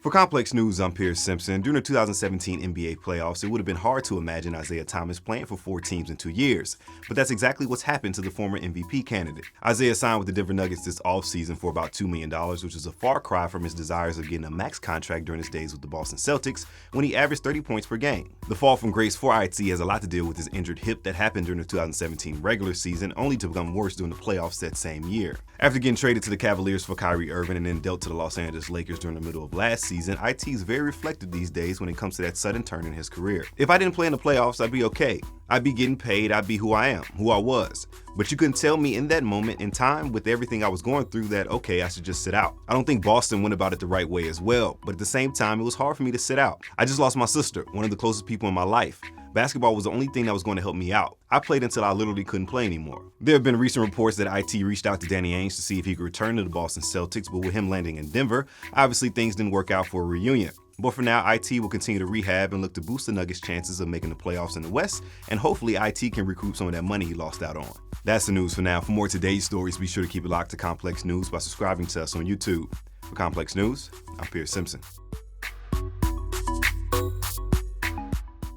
For Complex News, I'm Pierce Simpson. During the 2017 NBA playoffs, it would have been hard to imagine Isaiah Thomas playing for 4 teams in 2 years, but that's exactly what's happened to the former MVP candidate. Isaiah signed with the Denver Nuggets this offseason for about $2 million, which is a far cry from his desires of getting a max contract during his days with the Boston Celtics when he averaged 30 points per game. The fall from grace for IT has a lot to deal with his injured hip that happened during the 2017 regular season, only to become worse during the playoffs that same year. After getting traded to the Cavaliers for Kyrie Irving and then dealt to the Los Angeles Lakers during the middle of last season, IT is very reflective these days when it comes to that sudden turn in his career. If I didn't play in the playoffs, I'd be okay. I'd be getting paid, I'd be who I am, who I was. But you couldn't tell me in that moment in time with everything I was going through that, okay, I should just sit out. I don't think Boston went about it the right way as well, but at the same time, it was hard for me to sit out. I just lost my sister, one of the closest people in my life. Basketball was the only thing that was going to help me out. I played until I literally couldn't play anymore. There have been recent reports that IT reached out to Danny Ainge to see if he could return to the Boston Celtics, but with him landing in Denver, obviously things didn't work out for a reunion. But for now, IT will continue to rehab and look to boost the Nuggets' chances of making the playoffs in the West, and hopefully IT can recoup some of that money he lost out on. That's the news for now. For more today's stories, be sure to keep it locked to Complex News by subscribing to us on YouTube. For Complex News, I'm Pierce Simpson.